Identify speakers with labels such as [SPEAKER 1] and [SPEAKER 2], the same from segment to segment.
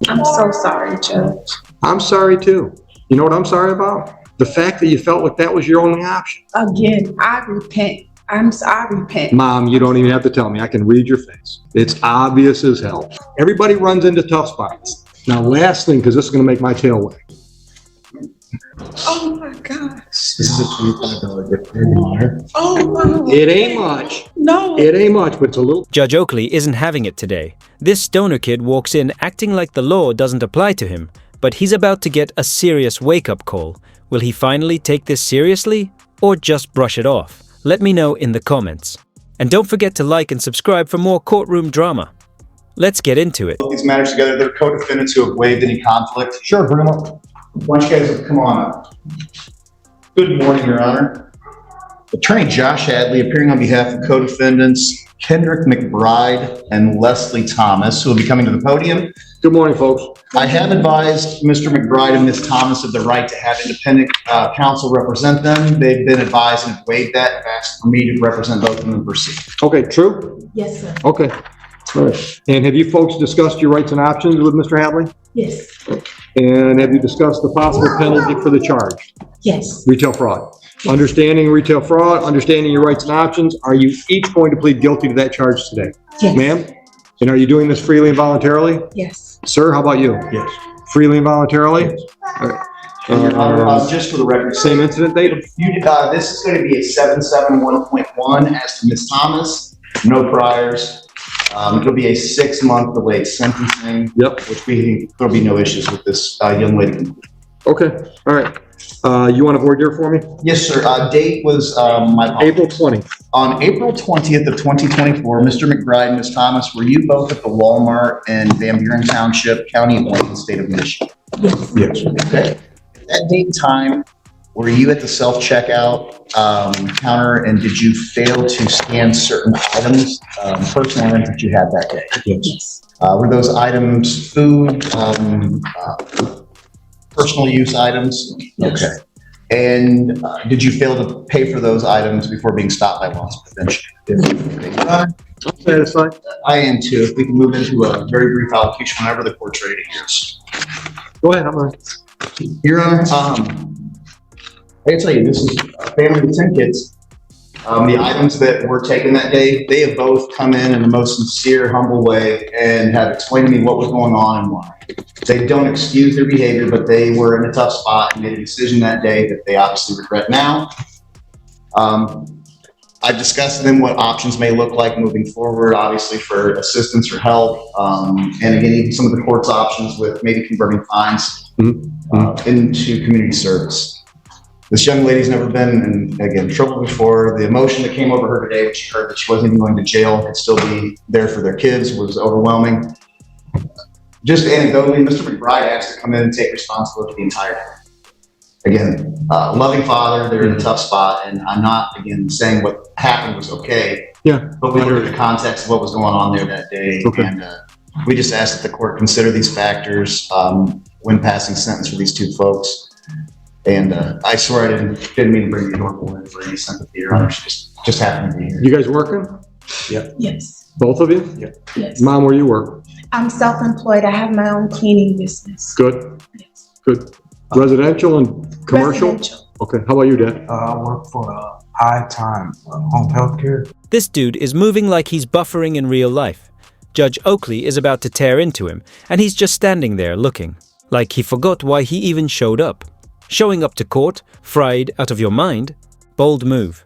[SPEAKER 1] I'm so sorry, Judge.
[SPEAKER 2] I'm sorry too. You know what I'm sorry about? The fact that you felt like that was your only option.
[SPEAKER 1] Again, I repent. I repent.
[SPEAKER 2] Mom, you don't even have to tell me. I can read your face. It's obvious as hell. Everybody runs into tough spots. Now, last thing, because this is going to make my tail wag.
[SPEAKER 1] Oh my gosh.
[SPEAKER 3] This is a $25 gift card, Your Honor.
[SPEAKER 1] Oh wow.
[SPEAKER 2] It ain't much.
[SPEAKER 1] No.
[SPEAKER 2] It ain't much, but it's a little.
[SPEAKER 4] Judge Oakley isn't having it today. This stoner kid walks in acting like the law doesn't apply to him, but he's about to get a serious wake-up call. Will he finally take this seriously, or just brush it off? Let me know in the comments. And don't forget to like and subscribe for more courtroom drama. Let's get into it.
[SPEAKER 5] These matters together, they're co-defendants who have waived any conflict.
[SPEAKER 3] Sure, bring them up.
[SPEAKER 5] Why don't you guys come on up? Good morning, Your Honor. Attorney Josh Hadley appearing on behalf of co-defendants Kendrick McBride and Leslie Thomas, who will be coming to the podium.
[SPEAKER 2] Good morning, folks.
[SPEAKER 5] I have advised Mr. McBride and Ms. Thomas of the right to have independent counsel represent them. They've been advised and have waived that and have asked for me to represent both of them and proceed.
[SPEAKER 2] Okay, true?
[SPEAKER 1] Yes, sir.
[SPEAKER 2] Okay. All right. And have you folks discussed your rights and options with Mr. Hadley?
[SPEAKER 1] Yes.
[SPEAKER 2] And have you discussed the possible penalty for the charge?
[SPEAKER 1] Yes.
[SPEAKER 2] Retail fraud. Understanding retail fraud, understanding your rights and options, are you each going to plead guilty to that charge today?
[SPEAKER 1] Yes.
[SPEAKER 2] Ma'am? And are you doing this freely and voluntarily?
[SPEAKER 1] Yes.
[SPEAKER 2] Sir, how about you?
[SPEAKER 3] Yes.
[SPEAKER 2] Freely and voluntarily? All right.
[SPEAKER 5] And Your Honor, just for the record,
[SPEAKER 2] Same incident date?
[SPEAKER 5] this is going to be a 771.1 as to Ms. Thomas, no priors. It'll be a 6-month delayed sentencing.
[SPEAKER 2] Yep.
[SPEAKER 5] Which we think there'll be no issues with this young lady.
[SPEAKER 2] Okay, all right. You want to voir dire for me?
[SPEAKER 5] Yes, sir. Date was my apologies.
[SPEAKER 2] April 20th.
[SPEAKER 5] On April 20th of 2024, Mr. McBride and Ms. Thomas, were you both at the Walmart in Van Buren Township, County of Lincoln, State of Michigan?
[SPEAKER 1] Yes.
[SPEAKER 3] Yes.
[SPEAKER 5] Okay. At that date and time, were you at the self-checkout counter, and did you fail to scan certain items, personal items that you had that day?
[SPEAKER 1] Yes.
[SPEAKER 5] Were those items food, personal use items?
[SPEAKER 1] Yes.
[SPEAKER 5] Okay. And did you fail to pay for those items before being stopped by law enforcement?
[SPEAKER 2] I'm satisfied.
[SPEAKER 5] I am too. If we can move into a very brief allocution whenever the court's ready to hear us.
[SPEAKER 2] Go ahead, I'm ready.
[SPEAKER 5] Your Honor, I can tell you, this is a family of 10 kids. The items that were taken that day, they have both come in the most sincere, humble way and have explained to me what was going on and why. They don't excuse their behavior, but they were in a tough spot and made a decision that day that they obviously regret now. I've discussed with them what options may look like moving forward, obviously for assistance or help. And again, even some of the court's options with maybe converting fines into community service. This young lady's never been in trouble before. The emotion that came over her today when she heard that she wasn't even going to jail, could still be there for their kids, was overwhelming. Just anecdotally, Mr. McBride asked to come in and take responsibility for the entire thing. Again, loving father, they're in a tough spot, and I'm not, again, saying what happened was okay.
[SPEAKER 2] Yeah.
[SPEAKER 5] But we look at the context of what was going on there that day,
[SPEAKER 2] Okay.
[SPEAKER 5] and we just ask that the court consider these factors when passing sentence for these two folks. And I swear I didn't mean to bring you normal in for any sympathy or others. Just happened to be here.
[SPEAKER 2] You guys working?
[SPEAKER 1] Yes.
[SPEAKER 2] Both of you?
[SPEAKER 3] Yeah.
[SPEAKER 1] Yes.
[SPEAKER 2] Mom, where you work?
[SPEAKER 1] I'm self-employed. I have my own cleaning business.
[SPEAKER 2] Good,
[SPEAKER 1] Yes.
[SPEAKER 2] good. Residential and commercial?
[SPEAKER 1] Residential.
[SPEAKER 2] Okay, how about you, Dad?
[SPEAKER 3] I work for High Time Home Health Care.
[SPEAKER 4] This dude is moving like he's buffering in real life. Judge Oakley is about to tear into him, and he's just standing there looking, like he forgot why he even showed up. Showing up to court, fried out of your mind? Bold move.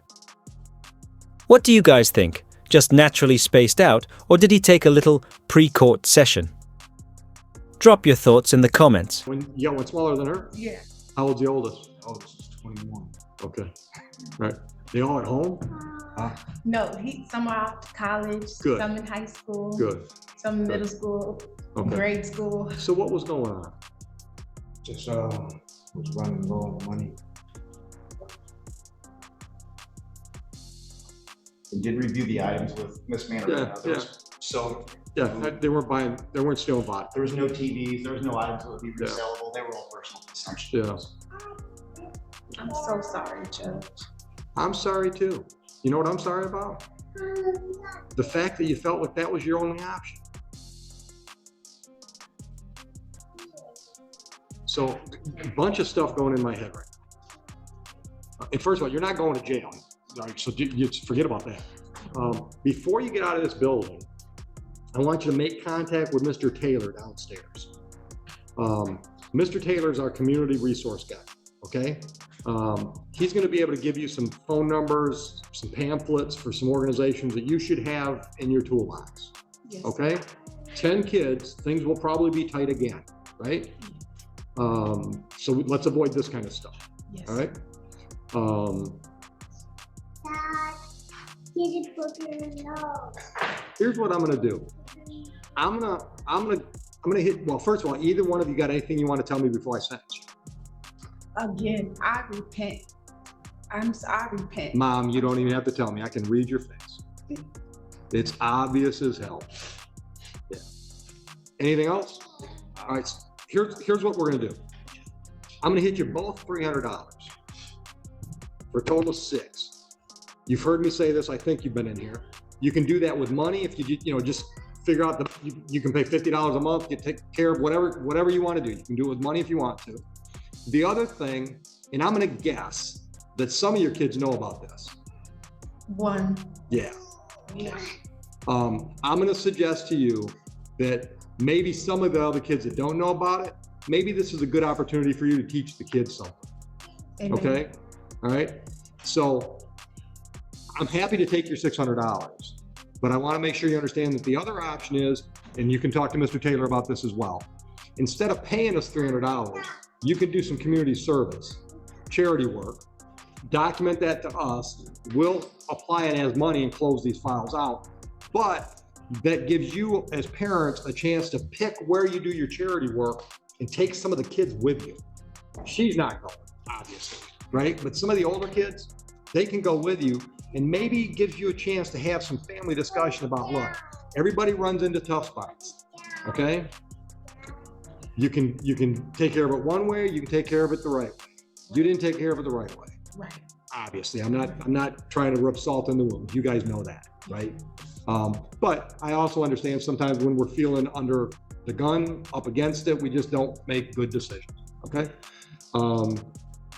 [SPEAKER 4] What do you guys think? Just naturally spaced out, or did he take a little pre-court session? Drop your thoughts in the comments.
[SPEAKER 2] You got one smaller than her?
[SPEAKER 1] Yeah.
[SPEAKER 2] How old's the oldest?
[SPEAKER 3] Oh, this is 21.
[SPEAKER 2] Okay, right. They all at home?
[SPEAKER 1] No, some are out to college,
[SPEAKER 2] Good.
[SPEAKER 1] some in high school,
[SPEAKER 2] Good.
[SPEAKER 1] some in middle school,
[SPEAKER 2] Okay.
[SPEAKER 1] grade school.
[SPEAKER 2] So what was going on?
[SPEAKER 3] Just was running low on money.
[SPEAKER 5] And did review the items with Miss Manor and
[SPEAKER 2] Yeah,
[SPEAKER 5] others. So
[SPEAKER 2] Yeah, they weren't stealing vodka.
[SPEAKER 5] there was no TVs, there was no items that would be resellable. They were all personal consumption.
[SPEAKER 2] Yeah.
[SPEAKER 1] I'm so sorry, Judge.
[SPEAKER 2] I'm sorry too. You know what I'm sorry about? The fact that you felt like that was your only option. So a bunch of stuff going in my head right now. And first of all, you're not going to jail. All right, so you forget about that. Before you get out of this building, I want you to make contact with Mr. Taylor downstairs. Mr. Taylor is our community resource guy, okay? He's gonna be able to give you some phone numbers, some pamphlets for some organizations that you should have in your toolbox,
[SPEAKER 1] Yes.
[SPEAKER 2] okay? 10 kids, things will probably be tight again, right? So let's avoid this kind of stuff,
[SPEAKER 1] Yes.
[SPEAKER 2] all right? Here's what I'm gonna do. I'm gonna hit, well, first of all, either one of you got anything you want to tell me before I sentence you?
[SPEAKER 1] Again, I repent. I repent.
[SPEAKER 2] Mom, you don't even have to tell me. I can read your face. It's obvious as hell. Yeah. Anything else? All right, here's what we're gonna do. I'm gonna hit you both $300 for a total of 6. You've heard me say this, I think you've been in here. You can do that with money if you just figure out you can pay $50 a month, you take care of whatever you want to do. You can do it with money if you want to. The other thing, and I'm gonna guess that some of your kids know about this.
[SPEAKER 1] One.
[SPEAKER 2] Yeah.
[SPEAKER 1] Yeah.
[SPEAKER 2] I'm gonna suggest to you that maybe some of the other kids that don't know about it, maybe this is a good opportunity for you to teach the kids something.
[SPEAKER 1] Amen.
[SPEAKER 2] Okay? All right? So I'm happy to take your $600, but I want to make sure you understand that the other option is, and you can talk to Mr. Taylor about this as well. Instead of paying us $300, you can do some community service, charity work, document that to us. We'll apply it as money and close these files out. But that gives you as parents a chance to pick where you do your charity work and take some of the kids with you. She's not going, obviously, right? But some of the older kids, they can go with you, and maybe it gives you a chance to have some family discussion about, look, everybody runs into tough spots, okay? You can take care of it one way, you can take care of it the right way. You didn't take care of it the right way.
[SPEAKER 1] Right.
[SPEAKER 2] Obviously, I'm not trying to rub salt in the wound. You guys know that, right? But I also understand sometimes when we're feeling under the gun, up against it, we just don't make good decisions, okay?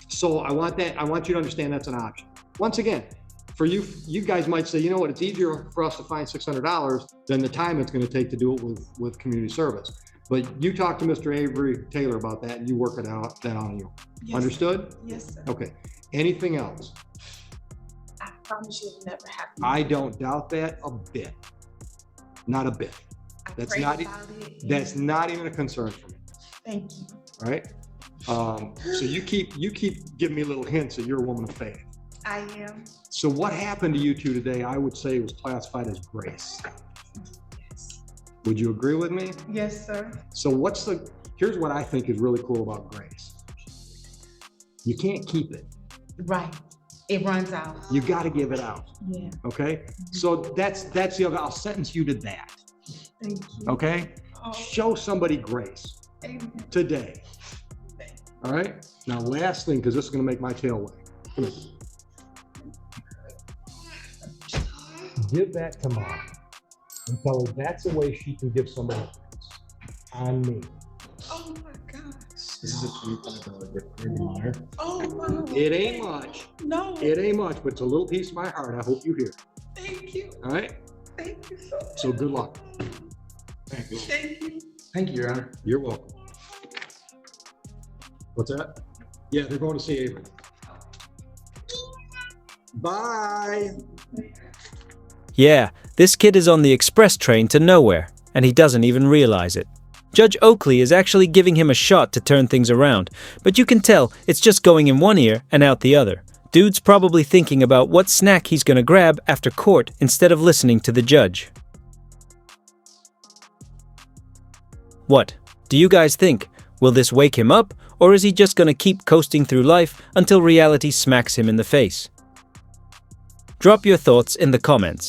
[SPEAKER 2] So I want you to understand that's an option. Once again, for you guys might say, you know what, it's easier for us to find $600 than the time it's gonna take to do it with community service. But you talk to Mr. Avery Taylor about that and you work it out, that on you.
[SPEAKER 1] Yes,
[SPEAKER 2] Understood?
[SPEAKER 1] Sir. Yes, sir.
[SPEAKER 2] Okay. Anything else?
[SPEAKER 1] I promise you it'll never happen.
[SPEAKER 2] I don't doubt that a bit. Not a bit.
[SPEAKER 1] I
[SPEAKER 2] That's
[SPEAKER 1] prayed
[SPEAKER 2] not,
[SPEAKER 1] about it.
[SPEAKER 2] that's not even a concern for me.
[SPEAKER 1] Thank you.
[SPEAKER 2] All right? So you keep giving me little hints that you're a woman of faith.
[SPEAKER 1] I am.
[SPEAKER 2] So what happened to you two today, I would say was classified as grace.
[SPEAKER 1] Yes.
[SPEAKER 2] Would you agree with me?
[SPEAKER 1] Yes, sir.
[SPEAKER 2] So here's what I think is really cool about grace. You can't keep it.
[SPEAKER 1] Right. It runs out.
[SPEAKER 2] You got to give it out.
[SPEAKER 1] Yeah.
[SPEAKER 2] Okay? So that's the other, I'll sentence you to that.
[SPEAKER 1] Thank you.
[SPEAKER 2] Okay?
[SPEAKER 1] Oh,
[SPEAKER 2] Show somebody grace
[SPEAKER 1] amen.
[SPEAKER 2] today. All right? Now, last thing, because this is going to make my tail wag. Come here. Give that to Mom and tell her that's the way she can give somebody grace. On me.
[SPEAKER 1] Oh my gosh.
[SPEAKER 3] This is a $25 gift for your mother.
[SPEAKER 1] Oh wow.
[SPEAKER 2] It ain't much.
[SPEAKER 1] No.
[SPEAKER 2] It ain't much, but it's a little piece of my heart. I hope you hear.
[SPEAKER 1] Thank you.
[SPEAKER 2] All right?
[SPEAKER 1] Thank you so much.
[SPEAKER 2] So good luck.
[SPEAKER 3] Thank you.
[SPEAKER 1] Thank you.
[SPEAKER 3] Thank you, Your Honor.
[SPEAKER 2] You're welcome. What's that? Yeah, they're going to see Avery. Bye.
[SPEAKER 4] Yeah, this kid is on the express train to nowhere, and he doesn't even realize it. Judge Oakley is actually giving him a shot to turn things around, but you can tell it's just going in one ear and out the other. Dude's probably thinking about what snack he's gonna grab after court instead of listening to the judge. What? Do you guys think? Will this wake him up, or is he just gonna keep coasting through life until reality smacks him in the face? Drop your thoughts in the comments.